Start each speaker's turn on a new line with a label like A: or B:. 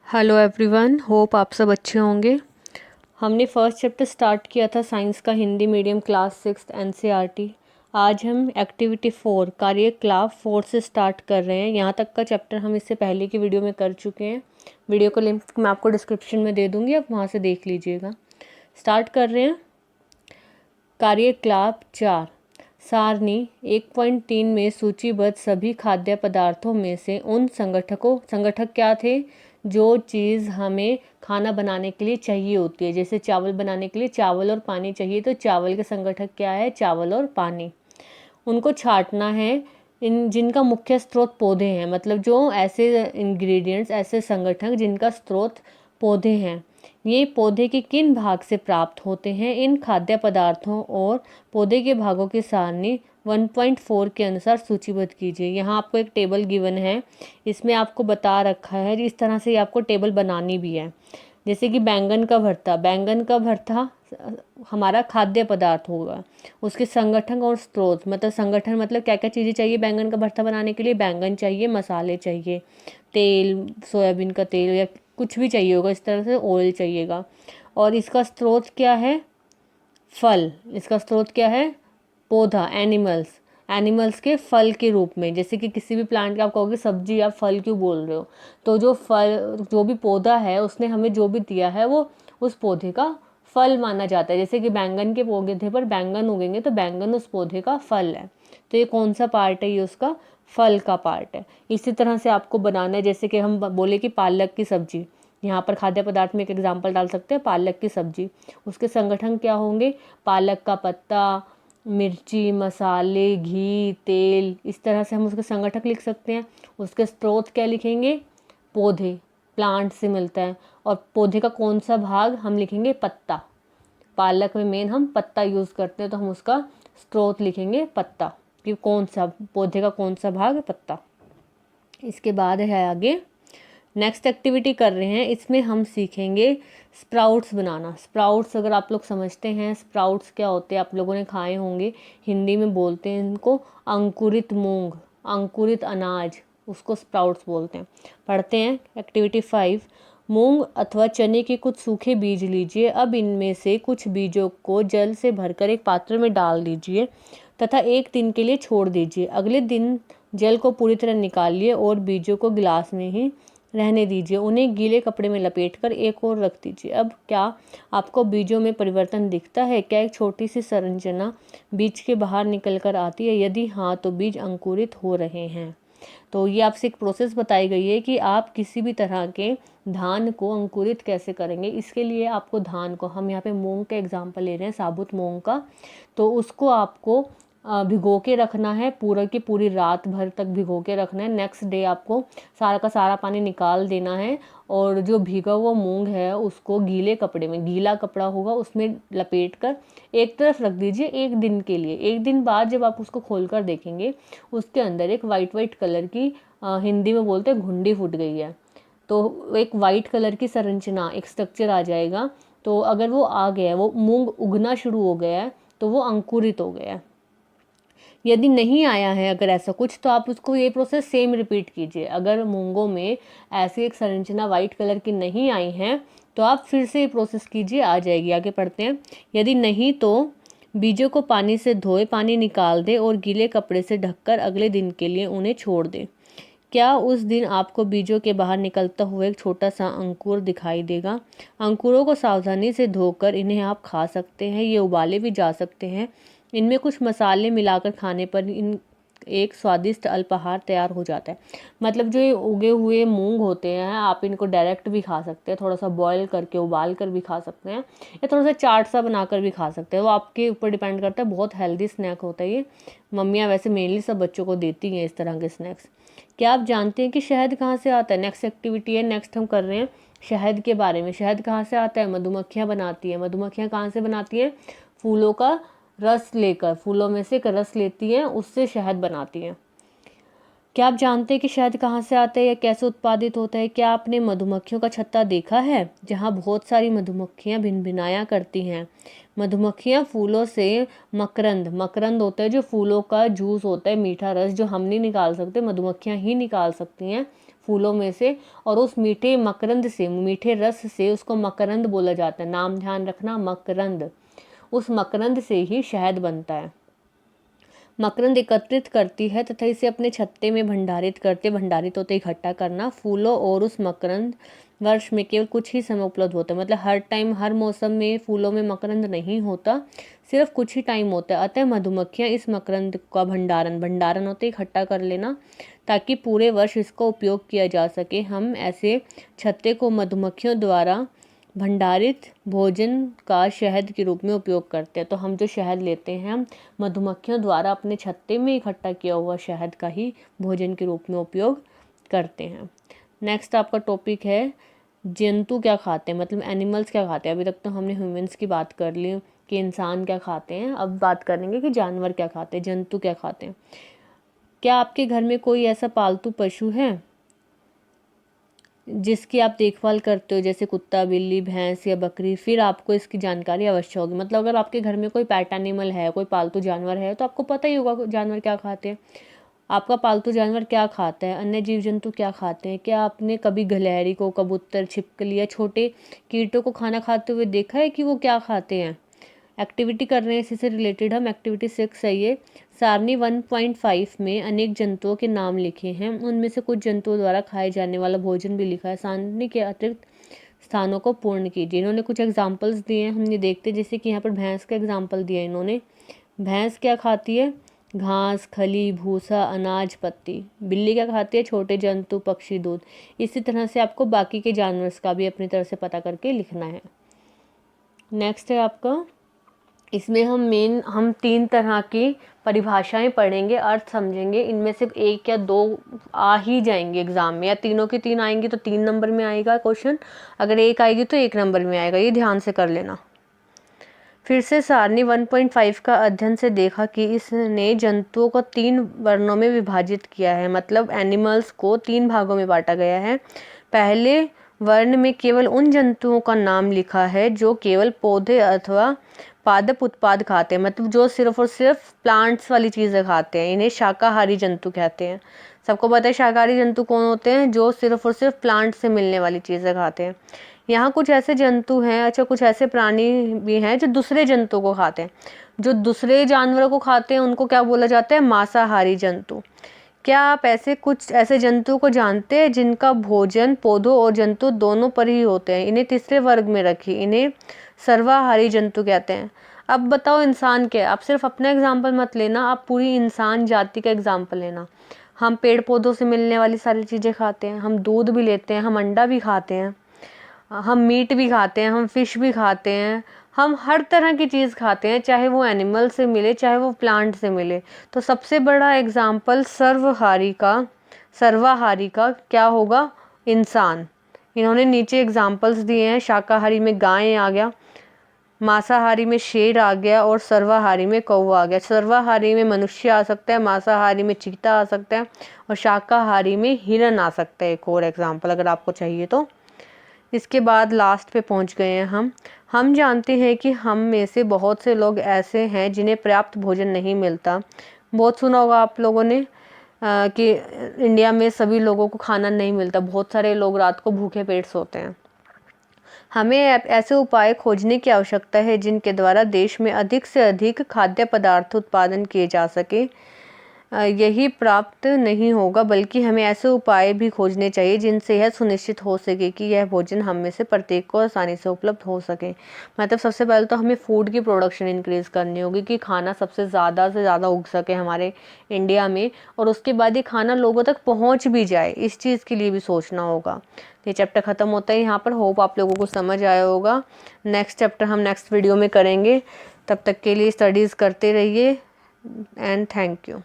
A: Hello everyone, hope आप सब अच्छे होंगे। हमने फर्स्ट चैप्टर स्टार्ट किया था साइंस का, हिंदी मीडियम क्लास 6 एनसीईआरटी। आज हम एक्टिविटी 4 कार्यकलाप 4 से स्टार्ट कर रहे हैं। यहाँ तक का चैप्टर हम इससे पहले की वीडियो में कर चुके हैं। वीडियो का लिंक मैं आपको डिस्क्रिप्शन में दे दूँगी, आप वहाँ से देख लीजिएगा। स्टार्ट कर रहे हैं। कार्यकलाप 4 सारणी 1.3 में सूचीबद्ध सभी खाद्य पदार्थों में से उन संगठक क्या थे जो चीज़ हमें खाना बनाने के लिए चाहिए होती है। जैसे चावल बनाने के लिए चावल और पानी चाहिए, तो चावल के संगठक क्या है? चावल और पानी। उनको छांटना है। इन जिनका मुख्य स्रोत पौधे हैं, मतलब जो ऐसे इंग्रेडिएंट्स, ऐसे संगठक जिनका स्रोत पौधे हैं, ये पौधे के किन भाग से प्राप्त होते हैं? इन खाद्य पदार्थों और पौधे के भागों की सारणी 1.4 के अनुसार सूचीबद्ध कीजिए। यहाँ आपको एक टेबल गिवन है, इसमें आपको बता रखा है इस तरह से आपको टेबल बनानी भी है। जैसे कि बैंगन का भरता हमारा खाद्य पदार्थ होगा। उसके संगठन और स्रोत, मतलब संगठन मतलब क्या क्या चीज़ें चाहिए बैंगन का भरता बनाने के लिए? बैंगन चाहिए, मसाले चाहिए, तेल, सोयाबीन का तेल या कुछ भी चाहिए होगा, इस तरह से ऑयल चाहिएगा। और इसका स्रोत क्या है? फल। इसका स्रोत क्या है? पौधा, एनिमल्स के फल के रूप में। जैसे कि किसी भी प्लांट का आप कहोगे सब्जी, आप फल क्यों बोल रहे हो? तो जो भी पौधा है उसने हमें जो भी दिया है वो उस पौधे का फल माना जाता है। जैसे कि बैंगन के पौधे पर बैंगन उगेंगे तो बैंगन उस पौधे का फल है। तो ये कौन सा पार्ट है? ये उसका फल का पार्ट है। इसी तरह से आपको बनाना है। जैसे कि हम बोले कि पालक की सब्जी, यहाँ पर खाद्य पदार्थ में एक एग्जाम्पल डाल सकते हैं, पालक की सब्जी। उसके संगठन क्या होंगे? पालक का पत्ता, मिर्ची, मसाले, घी, तेल, इस तरह से हम उसके संगठक लिख सकते हैं। उसके स्रोत क्या लिखेंगे? पौधे, प्लांट से मिलता है। और पौधे का कौन सा भाग? हम लिखेंगे पत्ता। पालक में मेन हम पत्ता यूज़ करते हैं, तो हम उसका स्रोत लिखेंगे पत्ता, कि कौन सा पौधे का कौन सा भाग? पत्ता। इसके बाद है आगे नेक्स्ट एक्टिविटी कर रहे हैं, इसमें हम सीखेंगे स्प्राउट्स बनाना। स्प्राउट्स अगर आप लोग समझते हैं, स्प्राउट्स क्या होते हैं, आप लोगों ने खाए होंगे। हिंदी में बोलते हैं इनको अंकुरित मूंग, अंकुरित अनाज, उसको स्प्राउट्स बोलते हैं। पढ़ते हैं एक्टिविटी 5। मूंग अथवा चने के कुछ सूखे बीज लीजिए। अब इनमें से कुछ बीजों को जल से भरकर एक पात्र में डाल दीजिए तथा 1 दिन के लिए छोड़ दीजिए। अगले दिन जल को पूरी तरह निकालिए और बीजों को गिलास में ही रहने दीजिए। उन्हें गीले कपड़े में लपेटकर एक ओर रख दीजिए। अब क्या आपको बीजों में परिवर्तन दिखता है? क्या एक छोटी सी संरचना बीज के बाहर निकल कर आती है? यदि हाँ, तो बीज अंकुरित हो रहे हैं। तो ये आपसे एक प्रोसेस बताई गई है कि आप किसी भी तरह के धान को अंकुरित कैसे करेंगे। इसके लिए आपको धान को, हम यहाँ पे मूंग का एग्जाम्पल ले रहे हैं, साबुत मूंग का, तो उसको आपको भिगो के रखना है। की पूरी रात भर तक भिगो के रखना है। नेक्स्ट डे आपको सारा का सारा पानी निकाल देना है और जो भीगा हुआ मूंग है उसको गीले कपड़े में, गीला कपड़ा होगा उसमें लपेट कर एक तरफ रख दीजिए 1 दिन के लिए। 1 दिन बाद जब आप उसको खोल कर देखेंगे, उसके अंदर एक वाइट कलर की, हिंदी में बोलते हैं घुंडी फूट गई है, तो एक वाइट कलर की संरचना, एक स्ट्रक्चर आ जाएगा। तो अगर वो आ गया है, वो मूंग उगना शुरू हो गया है, तो वो अंकुरित हो गया है। यदि नहीं आया है अगर ऐसा कुछ, तो आप उसको ये प्रोसेस सेम रिपीट कीजिए। अगर मूंगों में ऐसी एक संरचना वाइट कलर की नहीं आई है, तो आप फिर से ये प्रोसेस कीजिए, आ जाएगी। आगे पढ़ते हैं। यदि नहीं, तो बीजों को पानी से धोए, पानी निकाल दें और गीले कपड़े से ढककर अगले दिन के लिए उन्हें छोड़ दें। क्या उस दिन आपको बीजों के बाहर निकलता हुआ एक छोटा सा अंकुर दिखाई देगा? अंकुरों को सावधानी से धोकर इन्हें आप खा सकते हैं, ये उबाले भी जा सकते हैं। इनमें कुछ मसाले मिलाकर खाने पर इन एक स्वादिष्ट अल्पाहार तैयार हो जाता है। मतलब जो ये उगे हुए मूंग होते हैं, आप इनको डायरेक्ट भी खा सकते हैं, थोड़ा सा बॉयल करके, उबाल कर भी खा सकते हैं, या थोड़ा सा चाट सा बनाकर भी खा सकते हैं। वो आपके ऊपर डिपेंड करता है। बहुत हेल्दी स्नैक होता है ये। मम्मियाँ वैसे मेनली सब बच्चों को देती हैं इस तरह के स्नैक्स। क्या आप जानते हैं कि शहद कहाँ से आता है? नेक्स्ट एक्टिविटी है, नेक्स्ट हम कर रहे हैं शहद के बारे में। शहद कहाँ से आता है? मधुमक्खियाँ बनाती हैं। मधुमक्खियाँ कहाँ से बनाती हैं? फूलों का रस लेकर, फूलों में से एक रस लेती हैं, उससे शहद बनाती हैं। क्या आप जानते हैं कि शहद कहाँ से आता है या कैसे उत्पादित होता है? क्या आपने मधुमक्खियों का छत्ता देखा है जहाँ बहुत सारी मधुमक्खियाँ भिनभिनाया करती हैं? मधुमक्खियाँ फूलों से मकरंद, मकरंद होता है जो फूलों का जूस होता है, मीठा रस जो हम नहीं निकाल सकते, मधुमक्खियाँ ही निकाल सकती हैं फूलों में से, और उस मीठे मकरंद से, मीठे रस से उसको मकरंद बोला जाता है। नाम ध्यान रखना, मकरंद। उस मकरंद से ही शहद बनता है। मकरंद एकत्रित करती है तथा इसे अपने छत्ते में भंडारित होते इकट्ठा करना। फूलों और उस मकरंद वर्ष में केवल कुछ ही समय उपलब्ध होता है, मतलब हर टाइम हर मौसम में फूलों में मकरंद नहीं होता, सिर्फ कुछ ही टाइम होता है। अतः मधुमक्खियाँ इस मकरंद का भंडारण होते इकट्ठा कर लेना ताकि पूरे वर्ष इसका उपयोग किया जा सके। हम ऐसे छत्ते को मधुमक्खियों द्वारा भंडारित भोजन का शहद के रूप में उपयोग करते हैं। तो हम जो शहद लेते हैं, हम मधुमक्खियों द्वारा अपने छत्ते में इकट्ठा किया हुआ शहद का ही भोजन के रूप में उपयोग करते हैं। नेक्स्ट आपका टॉपिक है जंतु क्या खाते हैं, मतलब एनिमल्स क्या खाते हैं। अभी तक तो हमने ह्यूमंस की बात कर ली कि इंसान क्या खाते हैं, अब बात करेंगे कि जानवर क्या खाते हैं, जंतु क्या खाते हैं। क्या आपके घर में कोई ऐसा पालतू पशु है जिसकी आप देखभाल करते हो, जैसे कुत्ता, बिल्ली, भैंस या बकरी? फिर आपको इसकी जानकारी अवश्य होगी। मतलब अगर आपके घर में कोई पेट एनिमल है, कोई पालतू जानवर है, तो आपको पता ही होगा जानवर क्या खाते हैं। आपका पालतू जानवर क्या खाता है, अन्य जीव जंतु क्या खाते हैं। क्या आपने कभी गिलहरी को, कबूतर, छिपकली या छोटे कीटों को खाना खाते हुए देखा है कि वो क्या खाते हैं? एक्टिविटी कर रहे हैं, इसी से रिलेटेड हम एक्टिविटी 6 है ये। सारणी 1.5 में अनेक जंतुओं के नाम लिखे हैं, उनमें से कुछ जंतुओं द्वारा खाए जाने वाला भोजन भी लिखा है। सारणी के अतिरिक्त स्थानों को पूर्ण कीजिए। इन्होंने कुछ एग्जाम्पल्स दिए हैं, हम ये देखते हैं। जैसे कि यहाँ पर भैंस का एग्जाम्पल दिया है इन्होंने। भैंस क्या खाती है? घास, खली, भूसा, अनाज, पत्ती। बिल्ली क्या खाती है? छोटे जंतु, पक्षी, दूध। इसी तरह से आपको बाकी के जानवर का भी अपनी तरह से पता करके लिखना है। नेक्स्ट है आपका, इसमें हम 3 तरह की परिभाषाएं पढ़ेंगे, अर्थ समझेंगे। इनमें से 1 या 2 आ ही जाएंगे एग्जाम में, या तीनों की 3 आएंगी तो 3 नंबर में आएगा क्वेश्चन, अगर 1 आएगी तो 1 नंबर में आएगा। ये ध्यान से कर लेना। फिर से सारणी 1.5 का अध्ययन से देखा कि इसने जंतुओं को 3 वर्णों में विभाजित किया है, मतलब एनिमल्स को 3 भागों में बांटा गया है। पहले वर्ण में केवल उन जंतुओं का नाम लिखा है जो केवल पौधे अथवा पादप उत्पाद खाते हैं, मतलब जो सिर्फ और सिर्फ प्लांट्स वाली चीज़ें खाते हैं। इन्हें शाकाहारी जंतु कहते हैं। सबको पता है शाकाहारी जंतु कौन होते हैं? जो सिर्फ और सिर्फ प्लांट से मिलने वाली चीज़ें खाते हैं। यहाँ कुछ ऐसे जंतु हैं, अच्छा कुछ ऐसे प्राणी भी हैं जो दूसरे जंतु को खाते हैं। जो दूसरे जानवरों को खाते हैं उनको क्या बोला जाता है? मांसाहारी जंतु। क्या आप कुछ ऐसे जंतु को जानते हैं जिनका भोजन पौधों और जंतु दोनों पर ही होते हैं? इन्हें तीसरे वर्ग में रखिए, इन्हें सर्वाहारी जंतु कहते हैं। अब बताओ इंसान क्या है? आप सिर्फ अपना एग्जाम्पल मत लेना, आप पूरी इंसान जाति का एग्जाम्पल लेना। हम पेड़ पौधों से मिलने वाली सारी चीज़ें खाते हैं, हम दूध भी लेते हैं, हम अंडा भी खाते हैं, हम मीट भी खाते हैं, हम फिश भी खाते हैं, हम हर तरह की चीज़ खाते हैं, चाहे वो एनिमल से मिले चाहे वो प्लांट से मिले। तो सबसे बड़ा एग्जाम्पल सर्वाहारी का क्या होगा? इंसान। इन्होंने नीचे एग्जाम्पल्स दिए हैं। शाकाहारी में गाय आ गया, मांसाहारी में शेर आ गया और सर्वाहारी में कौवा आ गया। सर्वाहारी में मनुष्य आ सकता है, मांसाहारी में चीता आ सकता है और शाकाहारी में हिरन आ सकता है। एक और एग्जाम्पल अगर आपको चाहिए तो। इसके बाद लास्ट पे पहुंच गए हैं हम जानते हैं कि हम में से बहुत से लोग ऐसे हैं जिन्हें पर्याप्त भोजन नहीं मिलता। बहुत सुना होगा आप लोगों ने कि इंडिया में सभी लोगों को खाना नहीं मिलता, बहुत सारे लोग रात को भूखे पेट सोते हैं। हमें ऐसे उपाय खोजने की आवश्यकता है जिनके द्वारा देश में अधिक से अधिक खाद्य पदार्थ उत्पादन किए जा सके। यही प्राप्त नहीं होगा, बल्कि हमें ऐसे उपाय भी खोजने चाहिए जिनसे यह सुनिश्चित हो सके कि यह भोजन हम में से प्रत्येक को आसानी से उपलब्ध हो सके। मतलब सबसे पहले तो हमें फूड की प्रोडक्शन इंक्रीज़ करनी होगी कि खाना सबसे ज़्यादा से ज़्यादा उग सके हमारे इंडिया में, और उसके बाद ये खाना लोगों तक पहुँच भी जाए, इस चीज़ के लिए भी सोचना होगा। ये चैप्टर ख़त्म होता है यहाँ पर। होप आप लोगों को समझ आया होगा। नेक्स्ट चैप्टर हम नेक्स्ट वीडियो में करेंगे। तब तक के लिए स्टडीज़ करते रहिए एंड थैंक यू।